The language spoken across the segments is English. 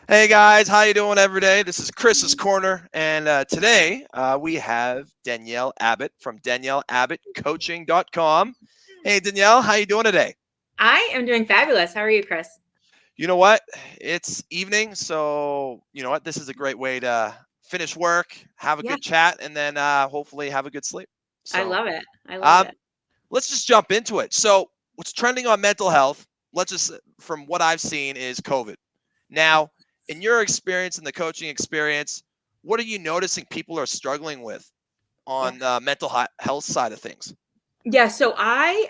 Hey guys, how you doing every day? This is Chris's Corner, and today we have Danielle Abbott from DanielleAbbottCoaching.com. Hey Danielle, how you doing today? I am doing fabulous. How are you, Chris? You know what? It's evening, so you know what? This is a great way to finish work, have a Yeah, good chat, and then hopefully have a good sleep. I So love it. I love um, it. let's just jump into it. So what's trending on mental health? Let's just, from what I've seen, is COVID. Now, in your experience, in the coaching experience, what are you noticing people are struggling with Yeah. on the mental health side of things? Yeah, so I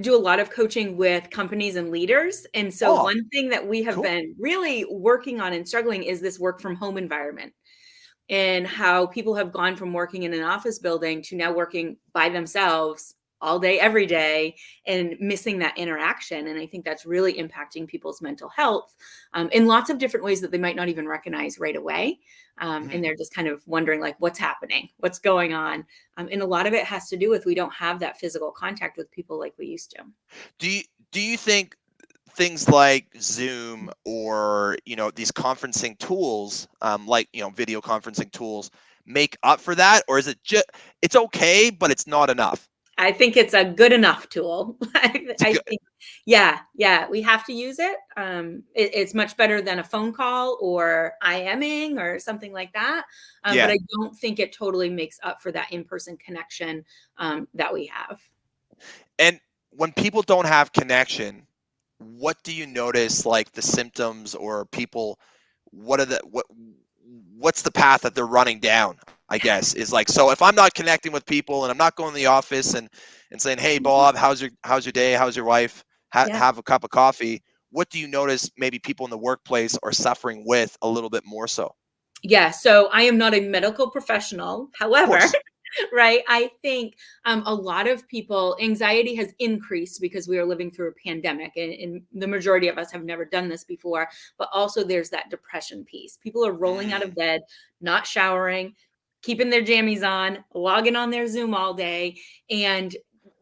do a lot of coaching with companies and leaders. And so Oh, one thing that we have cool. been really working on and struggling is this work from home environment and how people have gone from working in an office building to now working by themselves all day, every day, and missing that interaction. And I think that's really impacting people's mental health in lots of different ways that they might not even recognize right away. Mhm. And they're just kind of wondering, like, what's happening? What's going on? And a lot of it has to do with we don't have that physical contact with people like we used to. Do you do you think things like Zoom or these conferencing tools, like video conferencing tools, make up for that, or is it just it's okay, but it's not enough? I think it's a good enough tool. It's I good. think, yeah, we have to use it. It's much better than a phone call or IMing or something like that. But Yeah. I don't think it totally makes up for that in-person connection that we have. And when people don't have connection, what do you notice like the symptoms or people what are the what's the path that they're running down, I guess, is like, so if I'm not connecting with people and I'm not going to the office and saying, "Hey Bob, how's your day? How's your wife? Yeah. Have a cup of coffee." What do you notice maybe people in the workplace are suffering with a little bit more so? Yeah. So I am not a medical professional. Of However, course. right, I think a lot of people, anxiety has increased because we are living through a pandemic, and the majority of us have never done this before. But also, there's that depression piece. People are rolling out of Mm, bed, not showering, keeping their jammies on, logging on their Zoom all day, and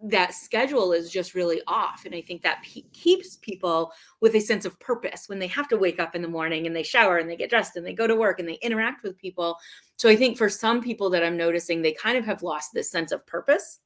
that schedule is just really off. And I think that keeps people with a sense of purpose when they have to wake up in the morning and they shower and they get dressed and they go to work and they interact with people. So I think for some people that I'm noticing, they kind of have lost this sense of purpose,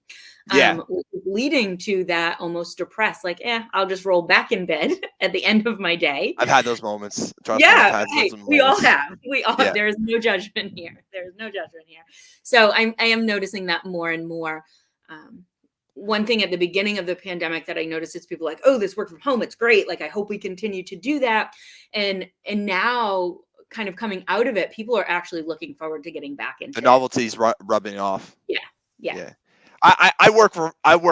yeah, leading to that almost depressed, like, I'll just roll back in bed at the end of my day. I've had those moments. Trust me, I've Yeah, had hey, those we all moments. have. We all Yeah. there is no judgment here. There is no judgment here. So I am noticing that more and more. Um, One thing at the beginning of the pandemic that I noticed is people like, oh, this work from home, it's great. Like I hope we continue to do that. And now kind of coming out of it, people are actually looking forward to getting back The into it. novelty's rubbing off. Yeah. Yeah. Yeah. I work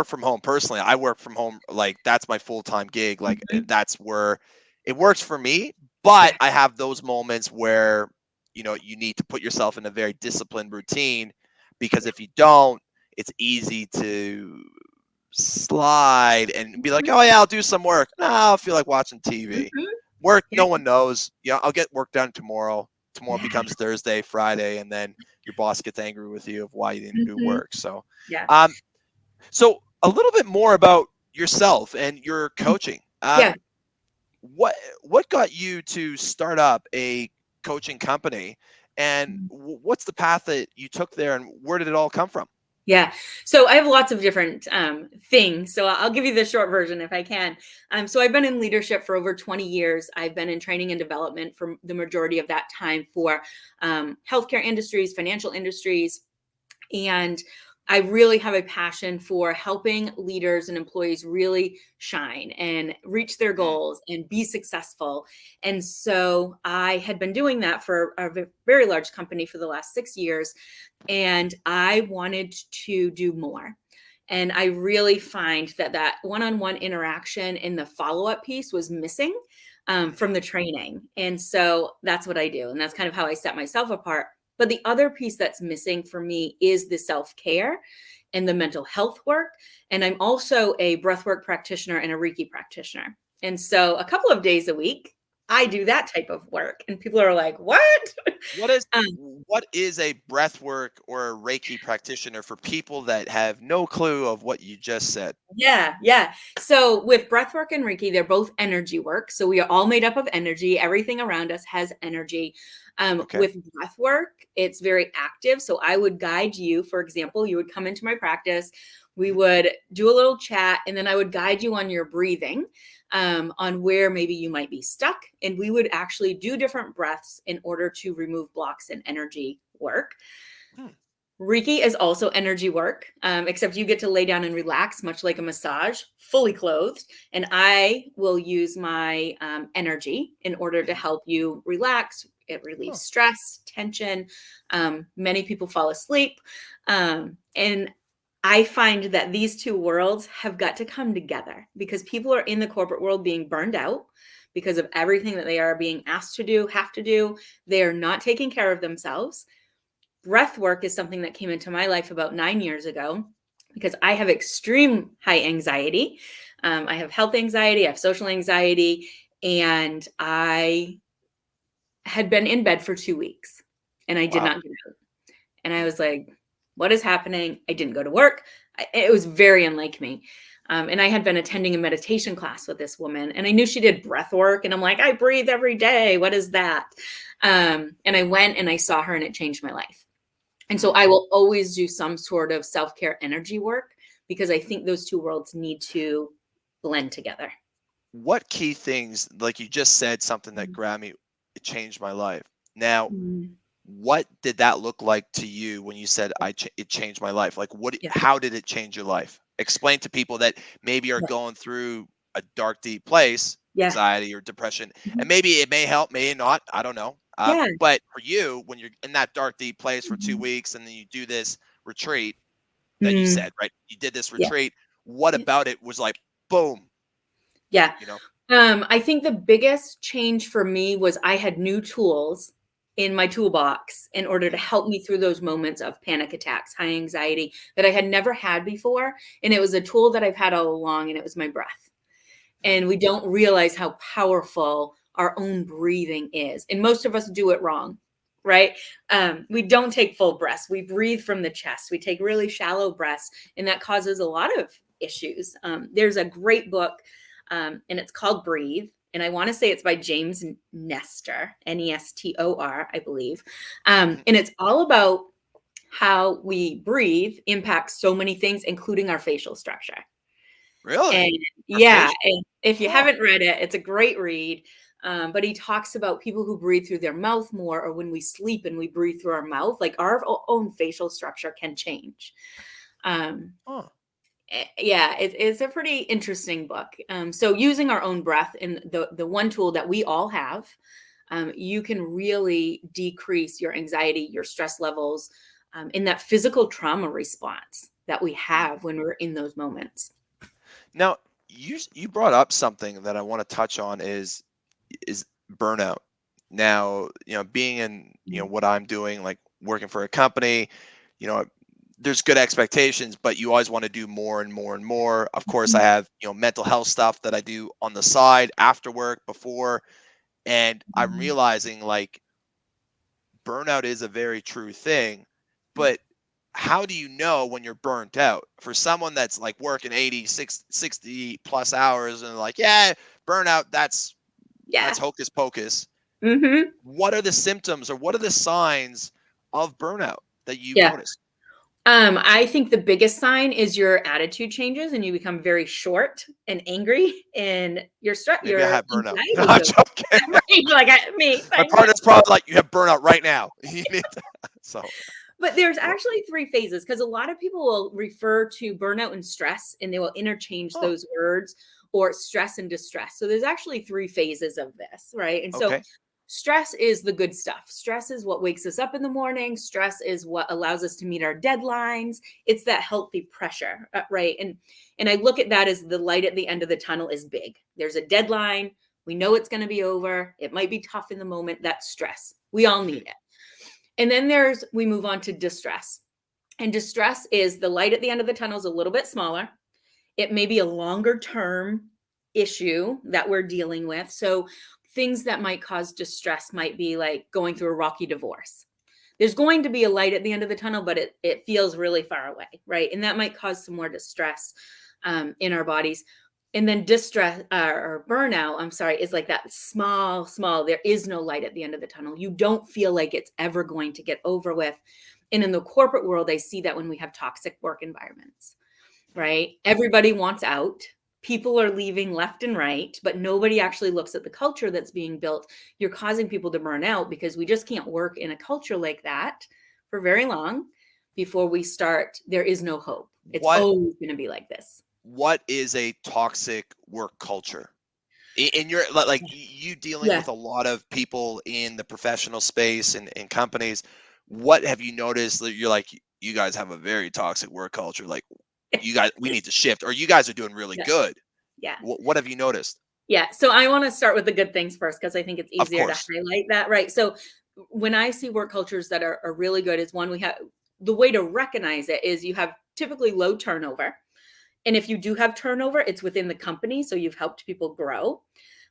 from home personally. I work from home, like that's my full-time gig. Like Mhm. that's where it works for me, but Yeah. I have those moments where you need to put yourself in a very disciplined routine, because Yeah. if you don't, it's easy to slide and be like, Mhm. "Oh yeah, I'll do some work." No, I feel like watching TV. Mhm. Work, Yeah. no one knows. I'll get work done tomorrow. Tomorrow Yeah. becomes Thursday, Friday, and then your boss gets angry with you of why you didn't do Mhm. work. So, Yeah. um, so a little bit more about yourself and your coaching. Yeah. What what got you to start up a coaching company, and what's the path that you took there, and where did it all come from? Yeah. So I have lots of different things. So I'll give you the short version if I can. So I've been in leadership for over 20 years. I've been in training and development for the majority of that time for healthcare industries, financial industries, and I really have a passion for helping leaders and employees really shine and reach their Mm, goals and be successful. And so I had been doing that for a very large company for the last 6 years. And I wanted to do more. And I really find that that one-on-one interaction and the follow-up piece was missing from mhm. the training. And so that's what I do. And that's kind of how I set myself apart. But the other piece that's missing for me is the self-care and the mental health work. And I'm also a breathwork practitioner and a Reiki practitioner. And so a couple of days a week, I do that type of work. And people are like, what? What is um, what is a breath work or a Reiki practitioner for people that have no clue of what you just said? Yeah, yeah. So with breathwork and Reiki, they're both energy work. So we are all made up of energy. Everything around us has energy. Okay. With breathwork, it's very active. So I would guide you. For example, you would come into my practice. We Mhm. would do a little chat, and then I would guide you on your breathing, on where maybe you might be stuck. And we would actually do different breaths in order to remove blocks and energy work. Hmm. Reiki is also energy work, except you get to lay down and relax, much like a massage, fully clothed. And I will use my energy in order to Mhm. help you relax. It relieves Huh. stress, tension. Many people fall asleep. And I find that these two worlds have got to come together because people are in the corporate world being burned out because of everything that they are being asked to do, have to do. They are not taking care of themselves. Breath work is something that came into my life about 9 years ago because I have extreme high anxiety. I have health anxiety, I have social anxiety, and I had been in bed for 2 weeks and I did Wow. not get out. And I was like, what is happening? I didn't go to work. It was very unlike me. And I had been attending a meditation class with this woman, and I knew she did breath work. And I'm like, I breathe every day. What is that? And I went and I saw her, and it changed my life. And so Hmm. I will always do some sort of self-care energy work because I think those two worlds need to blend together. What key things, like you just said something that Mhm. grabbed me, it changed my life. Now, Mhm. what did that look like to you when you said it changed my life? Like Yeah. how did it change your life? Explain to people that maybe are Yeah. going through a dark, deep place, Yeah. anxiety or depression, and Mhm. maybe it may help, may not, I don't know. Yeah. But for you, when you're in that dark, deep place for two Mhm. weeks and then you do this retreat that you Mm. said, right? You did this Yeah. retreat. What Yeah. about it was like, boom, Yeah. you know? I think the biggest change for me was I had new tools in my toolbox in order to Mm, help me through those moments of panic attacks, high anxiety that I had never had before. And it was a tool that I've had all along, and it was my breath. mm, And we don't realize how powerful our own breathing is. And most of us do it wrong, right? We don't take full breaths. We breathe from the chest. We take really shallow breaths, and that causes a lot of issues. There's a great book, and it's called Breathe. And I want to say it's by James Nestor, Nestor, I believe. mhm. And it's all about how we breathe impacts so many things, including our facial structure. Really? And Our yeah, facial? and if you Huh. haven't read it, it's a great read. But he talks about people who breathe through their mouth more, or when we sleep and we breathe through our mouth, like our own facial structure can change. Um, Huh. yeah, it's a pretty interesting book. So using our own breath in the one tool that we all have, you can really decrease your anxiety, your stress levels, in that physical trauma response that we Mm. have when we're in those moments. Now, you brought up something that I want to touch on is burnout. Now, being in, what I'm doing, like working for a company, you know, there's good expectations, but you always want to do more and more and more. Of course, I Mhm. have, mental health stuff that I do on the side after work, before, and I'm Mhm. realizing like burnout is a very true thing, Yeah. but how do you know when you're burnt out? For someone that's like working 60 plus hours and like, yeah, burnout, that's Yeah. hocus pocus. Mhm. What are the symptoms or what are the signs of burnout that you've Yeah. noticed? I think the biggest sign is your attitude changes and you become very short and angry, and Maybe I your have burnout. No, anxiety I'm goes joking. right. You're like, me, My sign me up. partner's probably like, you have burnout right now. You need to, so, But there's well, actually 3 phases because a lot of people will refer to burnout and stress, and they will interchange oh, those words, or stress and distress. So there's actually 3 phases of this, right? And so okay. stress is the good stuff. Stress is what wakes us up in the morning. Stress is what allows us to meet our deadlines. It's that healthy pressure, right? And I look at that as the light at the end of the tunnel is big. There's a deadline. We know it's going to be over. It might be tough in the moment. That's stress. We all Mhm. need it. And then we move on to distress. And distress is the light at the end of the tunnel is a little bit smaller. It may be a longer term issue that we're dealing with. So things that might cause distress might be like going through a rocky divorce. There's going to be a light at the end of the tunnel, but it feels really far away, right? And that might cause some more distress in our bodies. And then distress or burnout, I'm sorry, is like that small, there is no light at the end of the tunnel. You don't feel like it's ever going to get over with. And in the corporate world, I see that when we have toxic work environments, right? Everybody wants out. People are leaving left and right, but nobody actually looks at the culture that's being built. You're causing people to burn out because we just can't work in a culture like that for very long before we start. There is no hope. It's What always going to be like this. what is a toxic work culture? In your like you dealing Yeah. with a lot of people in the professional space and companies, what have you noticed that you're like, you guys have a very toxic work culture? Like, you guys, we need to shift, or you guys are doing really Yeah. good. Yeah. What have you noticed? Yeah. So I want to start with the good things first, because I think it's Of easier to course. highlight that, right? So when I see work cultures that are really good, is one, we have the way to recognize it is you have typically low turnover. And if you do have turnover, it's within the company. So you've helped people grow,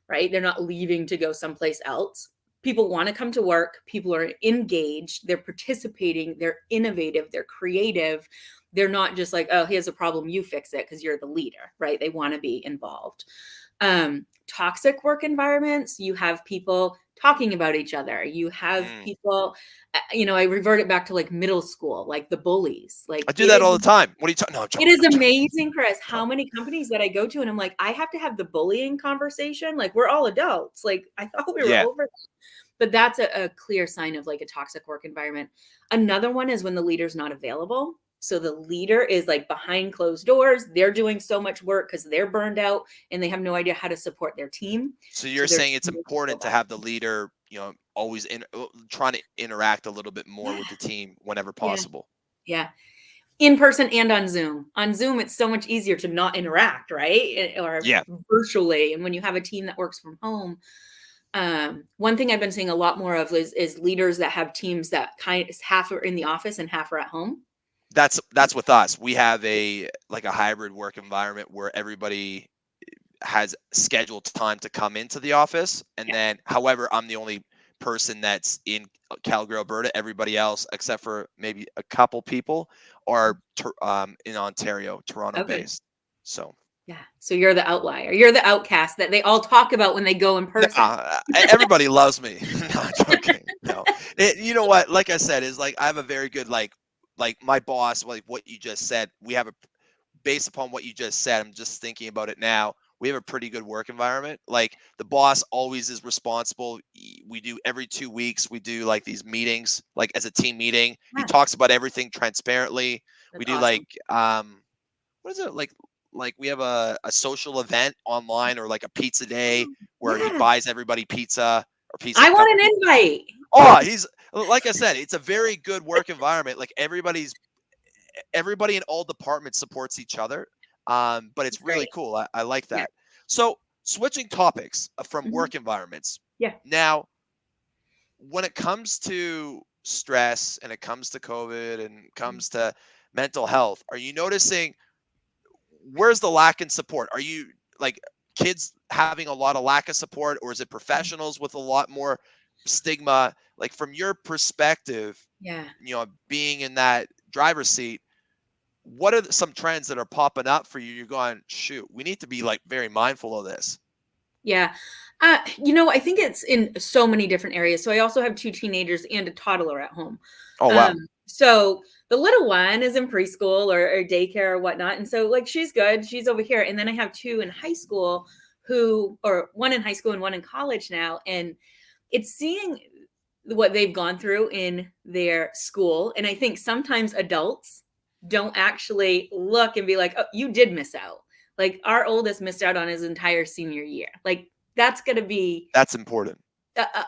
right? They're not leaving to go someplace else. People want to come to work. People are engaged. They're participating. They're innovative. They're creative. They're not just like, oh, here's a problem, you fix it because you're the leader, right? They want to be involved. Toxic work environments, you have people talking about each other. You have Mm. people, I revert it back to like middle school, like the bullies. I Like do that all the time. What are you talking? No, I'm it joking. is I'm joking. amazing, Chris, how No. many companies that I go to and I'm like, I have to have the bullying conversation. Like, we're all adults. Like, I thought we were Yeah. over that. But that's a clear sign of like a toxic work environment. Another one is when the leader's not available. So the leader is like behind closed doors. They're doing so much work because they're burned out and they have no idea how to support their team. So So you're they're saying it's important to have the leader, always trying to interact a little bit more yeah, with the team whenever yeah, possible. yeah. In person and on Zoom. On Zoom, it's so much easier to not interact, right? Or Yeah. virtually. And when you have a team that works from home, one thing I've been seeing a lot more of is leaders that have teams that kind of half are in the office and half are at home. That's with us. We have a hybrid work environment where everybody has scheduled time to come into the office, and Yeah. then however I'm the only person that's in Calgary, Alberta. Everybody else, except for maybe a couple people, are in Ontario, Toronto Okay. based. So Yeah. So you're the outlier. You're the outcast that they all talk about when they go in person. everybody loves me. No, I'm joking. No, you know what? Like I said, is like I have a very good like my boss. Like what you just said, we have a based upon what you just said. I'm just thinking about it now. We have a pretty good work environment. Like the boss always is responsible. We do every 2 weeks. We do like these meetings, like as a team meeting. He Yeah. talks about everything transparently. We That's do awesome. like what is it like we have a social event online or like a pizza day where he Yeah. buys everybody pizza or pizza I a couple want an people. invite. Oh, he's like I said, it's a very good work environment. Like everybody in all departments supports each other. But it's It's really great. cool. I like Yeah. that. So switching topics from Mhm. work environments. Yeah. Now, when it comes to stress and it comes to COVID and it Mhm. comes to mental health, are you noticing where's the lack in support? Are you like kids having a lot of lack of support, or is it professionals with a lot more stigma? Like from your perspective, Yeah. being in that driver's seat, what are some trends that are popping up for you? You're going, shoot, we need to be like very mindful of this. Yeah. I think it's in so many different areas. So I also have two teenagers and a toddler at home. Oh Um, wow. so the little one is in preschool or daycare or whatnot. And so like she's good. She's over here. And then I have two in high school or one in high school and one in college now. And it's seeing what they've gone through in their school. And I think sometimes adults don't actually look and be like, oh, you did miss out. Like our oldest missed out on his entire senior year. Like that's going to be That's important.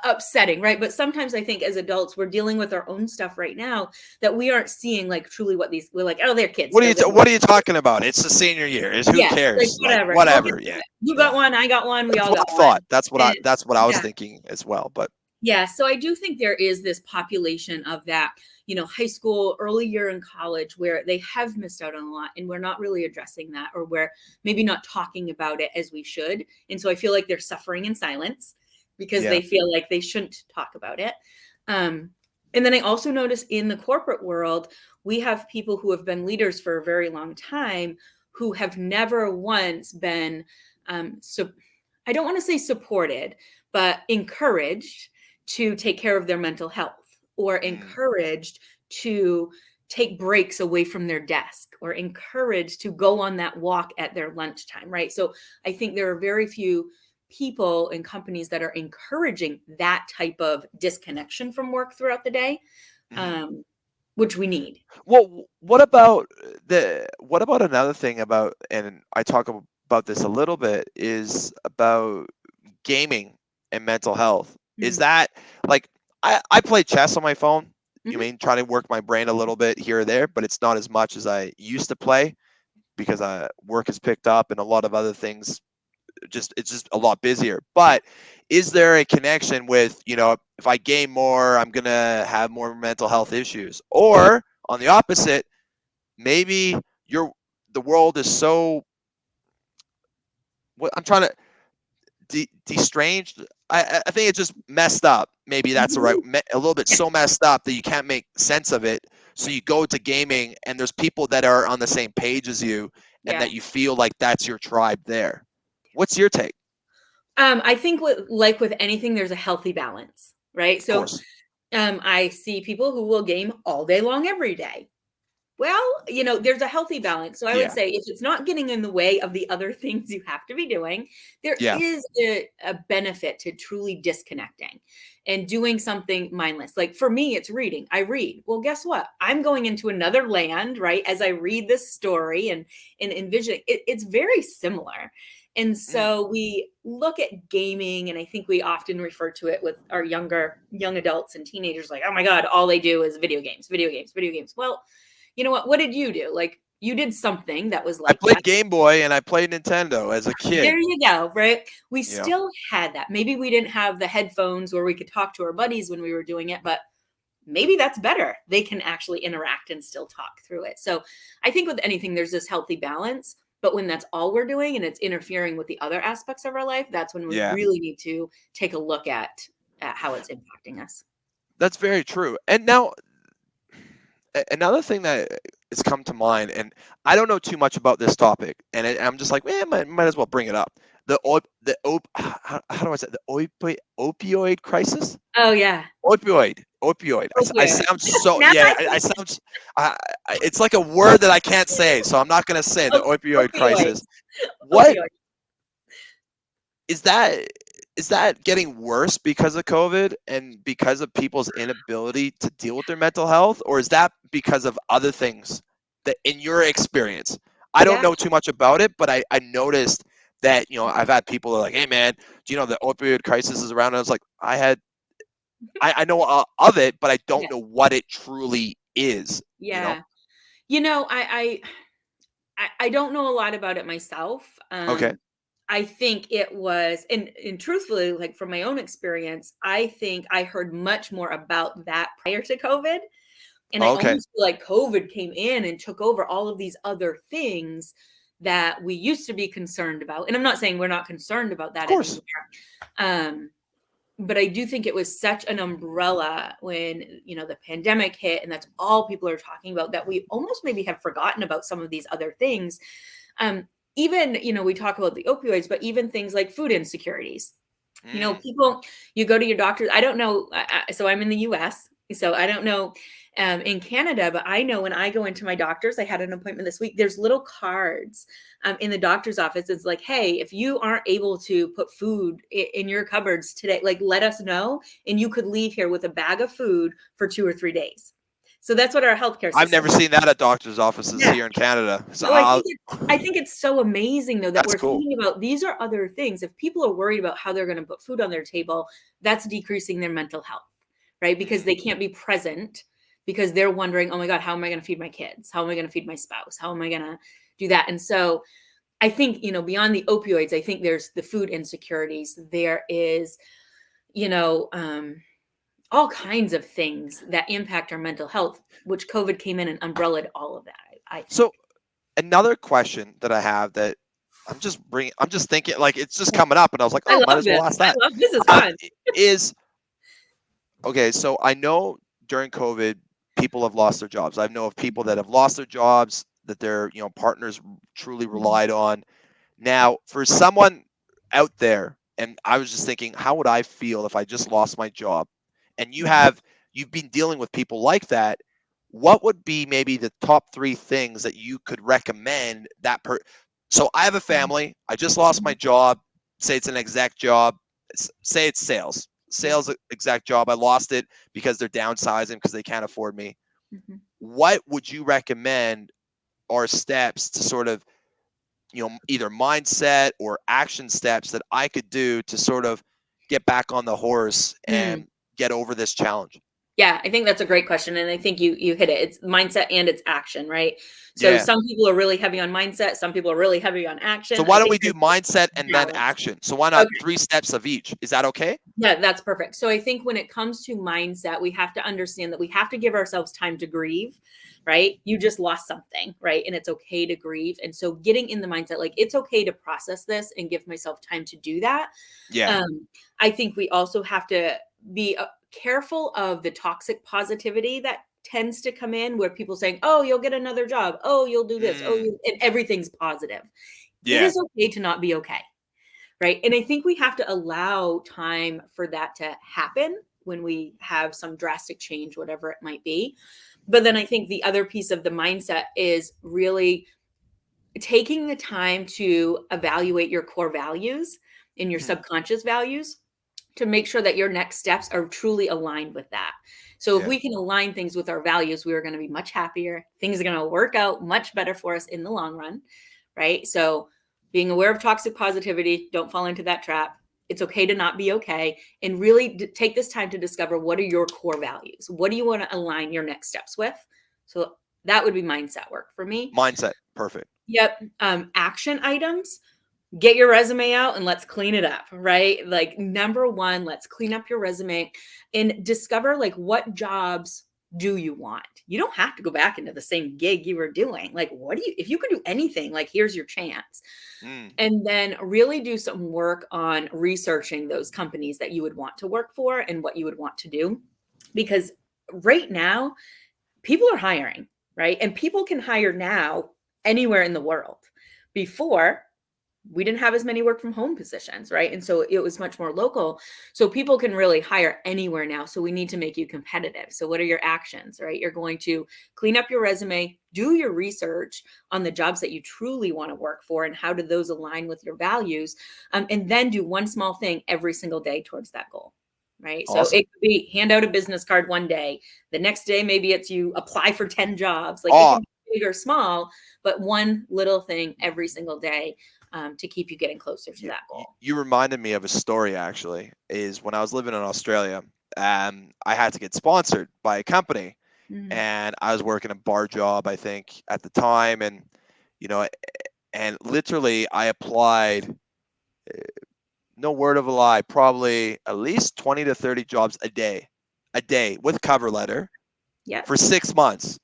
upsetting, right? But sometimes I think as adults, we're dealing with our own stuff right now that we aren't seeing like truly we're like, oh, they're kids. What are They're you little. what are you talking about? It's the senior year. Is who Yeah. Like cares? Like whatever. We'll get whatever. to Yeah. it. You got Yeah. one. I got one. We That's all what got I one. thought. And That's what I was yeah. thinking as well. But Yeah, so I do think there is this population of that, high school, early year in college where they have missed out on a lot and we're not really addressing that, or we're maybe not talking about it as we should. And so I feel like they're suffering in silence because Yeah. they feel like they shouldn't talk about it. And then I also notice in the corporate world, we have people who have been leaders for a very long time who have never once been, so I don't want to say supported, but encouraged to take care of their mental health, or Mm. encouraged to take breaks away from their desk, or encouraged to go on that walk at their lunchtime, right? So I think there are very few people and companies that are encouraging that type of disconnection from work throughout the day, Mhm. um, which we need. Well, what about another thing about, and I talk about this a little bit, is about gaming and mental health. Is Mm-hmm. that like, I play chess on my phone. You Mm-hmm. mean try to work my brain a little bit here or there, but it's not as much as I used to play because work has picked up and a lot of other things. It's just a lot busier. Yeah. But is there a connection with, if I game more, I'm gonna have more mental health issues? Or on the opposite, maybe you're the world is so, what I'm trying to de-stranged. I think it's just messed up. Maybe that's the right, Mhm. a little bit so messed up that you can't make sense of it. So you go to gaming and there's people that are on the same page as you, and Yeah. that you feel like that's your tribe there. What's your take? I think with anything, there's a healthy balance, right? Of So course. I see people who will game all day long every day. Well, there's a healthy balance. So I would Yeah. say if it's not getting in the way of the other things you have to be doing, there Yeah. is a benefit to truly disconnecting and doing something mindless. Like for me, it's reading. I read. Well, guess what? I'm going into another land, right? As I read this story and envision it's very similar. And Mm. so we look at gaming, and I think we often refer to it with our young adults and teenagers, like, oh my God, all they do is video games, video games, video games. Well, you know what? What did you do? Like you did something that was I like that. played Game Boy and I played Nintendo as a There kid. you go, right? We You know. still had that. Maybe we didn't have the headphones where we could talk to our buddies when we were doing it, but maybe that's better. They can actually interact and still talk through it. So I think with anything, there's this healthy balance. But when that's all we're doing and it's interfering with the other aspects of our life, that's when we Yeah. really need to take a look at how it's impacting us. That's very true. And now, another thing that has come to mind, and I don't know too much about this topic, and I'm just like, man, might as well bring it up. How do I say it? The opioid crisis? Oh yeah. Opioid. I Opioid. sound so, Now yeah. I I think sound. It's like a word that I can't say, so I'm not gonna say the opioid crisis. opioids. What Opioids. is that? Is that getting worse because of COVID and because of people's inability to deal with their mental health, or is that because of other things that, in your experience? I don't Yeah. know too much about it, but I noticed that, I've had people that are like, hey man, do you know the opioid crisis is around? And I was like, I know of it, but I don't Yeah. know what it truly is, you know? Yeah. I don't know a lot about it myself. Okay. I think it was, and truthfully, like from my own experience, I think I heard much more about that prior to COVID. And I Okay. almost feel like COVID came in and took over all of these other things that we used to be concerned about. And I'm not saying we're not concerned about Of that course. anymore. Um, but I do think it was such an umbrella when, the pandemic hit, and that's all people are talking about, that we almost maybe have forgotten about some of these other things. Um, Even, we talk about the opioids, but even things like food insecurities. Mm. People, you go to your doctor. I don't know. So I'm in the US. So I don't know in Canada, but I know when I go into my doctor's, I had an appointment this week. There's little cards in the doctor's office. It's like, hey, if you aren't able to put food in your cupboards today, like let us know. And you could leave here with a bag of food for 2 or 3 days. So that's what our healthcare I've system. never seen that at doctor's offices Yeah. here in Canada. So So I think it's so amazing though that that's we're cool. thinking about these are other things. If people are worried about how they're going to put food on their table, that's decreasing their mental health, right? Because Mhm. they can't be present because they're wondering, oh my God, how am I going to feed my kids? How am I going to feed my spouse? How am I going to do that? And so I think, beyond the opioids, I think there's the food insecurities. There is, you know, um, all kinds of things that impact our mental health, which COVID came in and umbrellaed all of that, I think. So another question that I have that I'm just thinking, like, it's just coming up, and I was like, I oh, might love as this. well ask I that. love this is fun. Is okay. So I know during COVID, people have lost their jobs. I know of people that have lost their jobs that their partners truly Mhm, relied on. Now, for someone out there, and I was just thinking, how would I feel if I just lost my job? And mhm, you've been dealing with people like that. What would be maybe the top three things that you could recommend that So I have a mhm, family. I just lost my mhm. job. Say it's an exec job. Say it's sales. Yeah. Sales exec job. I lost it because they're downsizing because they can't afford me. Mhm. What would you recommend are steps to sort of either mindset or action steps that I could do to sort of get back on the horse Mm. and get over this challenge? Yeah, I think that's a great question, and I think you hit it. It's mindset and it's action, right? So Yeah. some people are really heavy on mindset, some people are really heavy on So action. I why don't think we do there's a mindset and then balance. action? So why not Okay. three steps of each? Is that okay? Yeah, that's perfect. So I think when it comes to mindset, we have to understand that we have to give ourselves time to grieve, right? You just lost something, right? And it's okay to grieve. And so getting in the mindset, like it's okay to process this and give myself time to do that. Yeah. Um, I think we also have to be careful of the toxic positivity that tends to come in where people saying, "Oh, you'll get another job. Oh, you'll do this. Oh, Mm, you," and everything's positive. It yeah. is okay to not be okay. Right. And I think we have to allow time for that to happen when we have some drastic change, whatever it might be. But then I think the other piece of the mindset is really taking the time to evaluate your core values and your Hmm. subconscious values to make sure that your next steps are truly aligned with that. So if Yeah. we can align things with our values, we are going to be much happier. Things are going to work out much better for us in the long run, right? So being aware of toxic positivity, don't fall into that trap. It's okay to not be okay, and really take this time to discover what are your core values. What do you want to align your next steps with? So that would be mindset work for me. Mindset. Perfect. Yep. Action items, get your resume out and let's clean it up, right? Like number one, let's clean up your resume and discover like what jobs do you want. You don't have to go back into the same gig you were doing. Like what do you, if you could do anything, like here's your chance. Mm, And then really do some work on researching those companies that you would want to work for and what you would want to do, because right now people are hiring, right? And people can hire now anywhere in the world. Before, we didn't have as many work from home positions, right? And so it was much more local. So people can really hire anywhere now. So we need to make you competitive. So what are your actions, right? You're going to clean up your resume, do your research on the jobs that you truly want to work for and how do those align with your values, and then do one small thing every single day towards that goal. Right. So awesome. it could be hand out a business card one day. The next day, maybe it's you apply for 10 jobs. Like it Oh, can be big or small, but one little thing every single day, to keep you getting closer to that goal. you reminded me of a story actually. Is when I was living in Australia, I had to get sponsored by a company, Mhm. and I was working a bar job, I think, at the time, and you know, and literally I applied, no word of a lie, probably at least 20 to 30 jobs a day with cover letter Yep. for 6 months.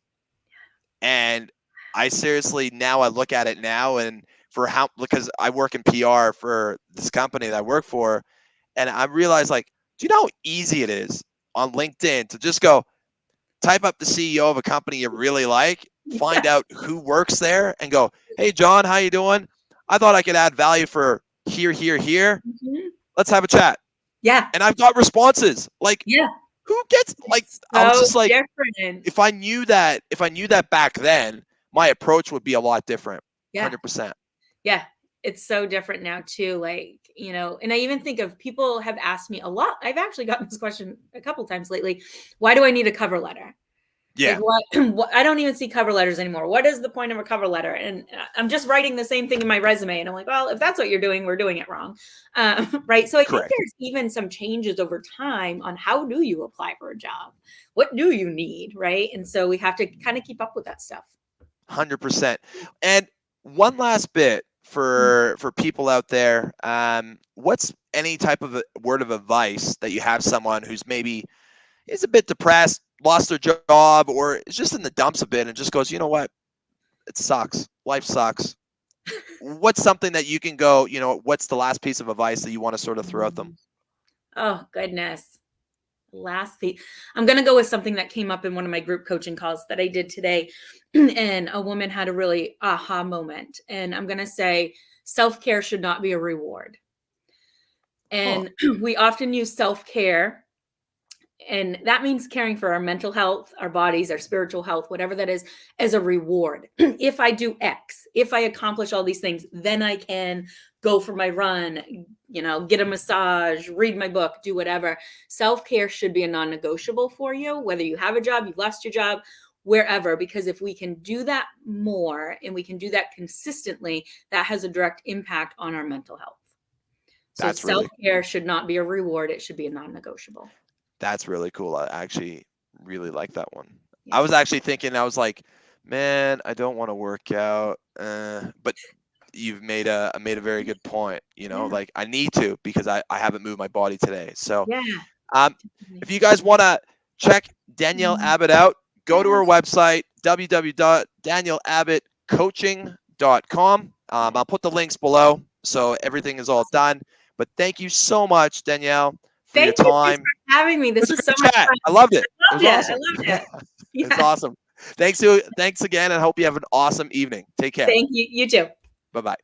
And I seriously, now I look at it now, and for how, because I work in PR for this company that I work for, and I realize, like, do you know how easy it is on LinkedIn to just go type up the CEO of a company you really like, find Yeah. out who works there, and go, "Hey, John, how you doing? I thought I could add value for here, here, here. Mhm. Let's have a chat." Yeah. And I've got responses. Like, Yeah. who gets, like, It's I was so just like, different. if I knew that back then, my approach would be a lot different. Yeah. 100%. Yeah. It's so different now too. Like, and I even think of people have asked me a lot. I've actually gotten this question a couple times lately. Why do I need a cover letter? Like Yeah, what, what I don't even see cover letters anymore. What is the point of a cover letter? And I'm just writing the same thing in my resume. And I'm like, well, if that's what you're doing, we're doing it wrong. Right. So I think correct. there's even some changes over time on how do you apply for a job? What do you need? Right. And so we have to kind of keep up with that stuff. 100%. And one last bit for people out there, what's any type of a word of advice that you have someone who's maybe is a bit depressed, lost their job, or is just in the dumps a bit and just goes, you know what? It sucks. Life sucks. what's something that you can go, what's the last piece of advice that you want to sort of throw at them? Oh, goodness. Last piece. I'm going to go with something that came up in one of my group coaching calls that I did today. And a woman had a really aha moment. And I'm going to say self-care should not be a reward. Huh. And we often use self-care, and that means caring for our mental health, our bodies, our spiritual health, whatever that is, as a reward. If I do X, if I accomplish all these things, then I can go for my run, get a massage, read my book, do whatever. Self-care should be a non-negotiable for you, whether you have a job, you've lost your job, wherever, because if we can do that more and we can do that consistently, that has a direct impact on our mental health. So That's really self-care should not be a reward. It should be a non-negotiable. That's really cool. I actually really like that one. I Yeah. was actually thinking, I was like, man, I don't want to work out, but you've made a very good point. Yeah. Like I need to because I haven't moved my body today. So Yeah. um, if you guys want to check Danielle Mhm. Abbott out, go to Yeah. her website www.danielleabbottcoaching.com. Yeah. I'll put the links below, so everything is all Awesome. done. But thank you so much, Danielle, for your Thank you. Thanks time. for having me. It This was a was so great much chat. fun. I loved it. It was Loved it. I awesome. loved it. It's Yeah. awesome. Thanks again, and hope you have an awesome evening. Take care. Thank you. You too. Bye bye.